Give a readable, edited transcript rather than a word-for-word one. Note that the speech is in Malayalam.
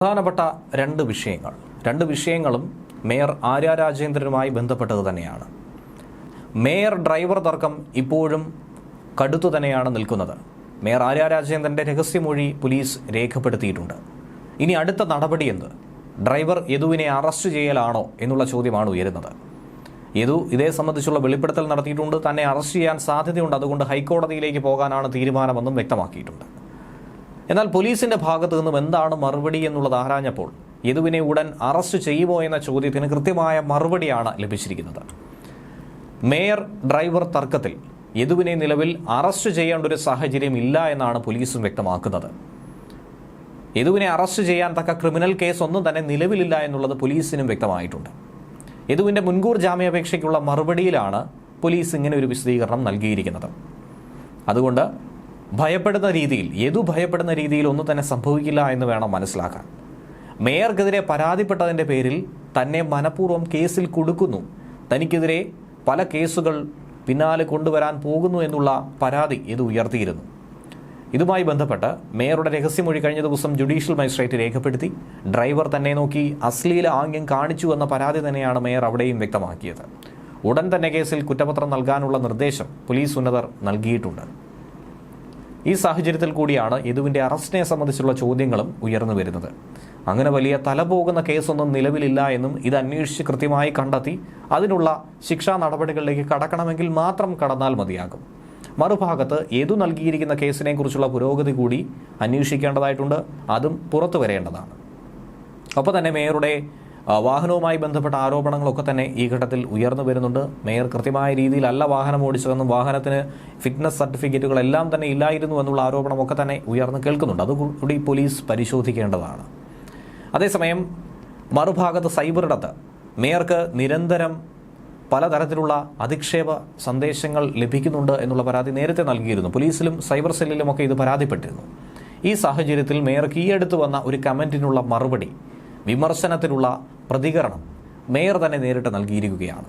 പ്രധാനപ്പെട്ട രണ്ട് വിഷയങ്ങളും മേയർ ആര്യ രാജേന്ദ്രനുമായി ബന്ധപ്പെട്ടത് തന്നെയാണ്. മേയർ ഡ്രൈവർ തർക്കം ഇപ്പോഴും കടുത്തു തന്നെയാണ് നിൽക്കുന്നത്. മേയർ ആര്യ രാജേന്ദ്രന്റെ രഹസ്യമൊഴി പോലീസ് രേഖപ്പെടുത്തിയിട്ടുണ്ട്. ഇനി അടുത്ത നടപടി എന്ത്? ഡ്രൈവർ യദുവിനെ അറസ്റ്റ് ചെയ്യലാണോ എന്നുള്ള ചോദ്യമാണ് ഉയരുന്നത്. യദു ഇതേ സംബന്ധിച്ചുള്ള വെളിപ്പെടുത്തൽ നടത്തിയിട്ടുണ്ട്. തന്നെ അറസ്റ്റ് ചെയ്യാൻ സാധ്യതയുണ്ട്, അതുകൊണ്ട് ഹൈക്കോടതിയിലേക്ക് പോകാനാണ് തീരുമാനമെന്നും വ്യക്തമാക്കിയിട്ടുണ്ട്. എന്നാൽ പോലീസിന്റെ ഭാഗത്തു നിന്നും എന്താണ് മറുപടി എന്നുള്ളത് ആരാഞ്ഞപ്പോൾ യദുവിനെ ഉടൻ അറസ്റ്റ് ചെയ്യുമോ എന്ന ചോദ്യത്തിന് കൃത്യമായ മറുപടിയാണ് ലഭിച്ചിരിക്കുന്നത്. മേയർ ഡ്രൈവർ തർക്കത്തിൽ യദുവിനെ നിലവിൽ അറസ്റ്റ് ചെയ്യേണ്ട ഒരു സാഹചര്യം ഇല്ല എന്നാണ് പോലീസും വ്യക്തമാക്കുന്നത്. യദുവിനെ അറസ്റ്റ് ചെയ്യാൻ തക്ക ക്രിമിനൽ കേസ് ഒന്നും തന്നെ നിലവിലില്ല എന്നുള്ളത് പോലീസിനും വ്യക്തമായിട്ടുണ്ട്. യദുവിന്റെ മുൻകൂർ ജാമ്യാപേക്ഷയ്ക്കുള്ള മറുപടിയിലാണ് പോലീസ് ഇങ്ങനെ ഒരു വിശദീകരണം നൽകിയിരിക്കുന്നത്. അതുകൊണ്ട് യദു ഭയപ്പെടുന്ന രീതിയിൽ ഒന്നും തന്നെ സംഭവിക്കില്ല എന്ന് വേണം മനസ്സിലാക്കാൻ. മേയർക്കെതിരെ പരാതിപ്പെട്ടതിൻ്റെ പേരിൽ തന്നെ മനഃപൂർവ്വം കേസിൽ കുടുക്കുന്നു, തനിക്കെതിരെ പല കേസുകൾ പിന്നാലെ കൊണ്ടുവരാൻ പോകുന്നു എന്നുള്ള പരാതി യദു ഉയർത്തിയിരുന്നു. ഇതുമായി ബന്ധപ്പെട്ട് മേയറുടെ രഹസ്യമൊഴി കഴിഞ്ഞ ദിവസം ജുഡീഷ്യൽ മജിസ്ട്രേറ്റ് രേഖപ്പെടുത്തി. ഡ്രൈവർ തന്നെ നോക്കി അശ്ലീല ആംഗ്യം കാണിച്ചു എന്ന പരാതി തന്നെയാണ് മേയർ അവിടെയും വ്യക്തമാക്കിയത്. ഉടൻ തന്നെ കേസിൽ കുറ്റപത്രം നൽകാനുള്ള നിർദ്ദേശം പോലീസ് ഉന്നതർ നൽകിയിട്ടുണ്ട്. ഈ സാഹചര്യത്തിൽ കൂടിയാണ് യദുവിൻ്റെ അറസ്റ്റിനെ സംബന്ധിച്ചുള്ള ചോദ്യങ്ങളും ഉയർന്നു വരുന്നത്. അങ്ങനെ വലിയ തലപോകുന്ന കേസൊന്നും നിലവിലില്ല എന്നും ഇത് അന്വേഷിച്ച് കൃത്യമായി കണ്ടെത്തി അതിനുള്ള ശിക്ഷാ നടപടികളിലേക്ക് കടക്കണമെങ്കിൽ മാത്രം കടന്നാൽ മതിയാകും. മറുഭാഗത്ത് യദു നൽകിയിരിക്കുന്ന കേസിനെ കുറിച്ചുള്ള പുരോഗതി കൂടി അന്വേഷിക്കേണ്ടതായിട്ടുണ്ട്. അതും പുറത്തു വരേണ്ടതാണ്. ഒപ്പം തന്നെ മേയറുടെ വാഹനവുമായി ബന്ധപ്പെട്ട ആരോപണങ്ങളൊക്കെ തന്നെ ഈ ഘട്ടത്തിൽ ഉയർന്നു വരുന്നുണ്ട്. മേയർ കൃത്യമായ രീതിയിലല്ല വാഹനം ഓടിച്ചതെന്നും വാഹനത്തിന് ഫിറ്റ്നസ് സർട്ടിഫിക്കറ്റുകളെല്ലാം തന്നെ ഇല്ലായിരുന്നു എന്നുള്ള ആരോപണമൊക്കെ തന്നെ ഉയർന്നു കേൾക്കുന്നുണ്ട്. അതുകൂടി പോലീസ് പരിശോധിക്കേണ്ടതാണ്. അതേസമയം മറുഭാഗത്ത് സൈബറിടത്ത് മേയർക്ക് നിരന്തരം പലതരത്തിലുള്ള അധിക്ഷേപ സന്ദേശങ്ങൾ ലഭിക്കുന്നുണ്ട് എന്നുള്ള പരാതി നേരത്തെ നൽകിയിരുന്നു. പോലീസിലും സൈബർ സെല്ലിലുമൊക്കെ ഇത് പരാതിപ്പെട്ടിരുന്നു. ഈ സാഹചര്യത്തിൽ മേയർക്ക് ഈയടുത്ത് വന്ന ഒരു കമന്റിനുള്ള മറുപടി, വിമർശനത്തിനുള്ള പ്രതികരണം മേയർ തന്നെ നേരിട്ട് നൽകിയിരിക്കുകയാണ്.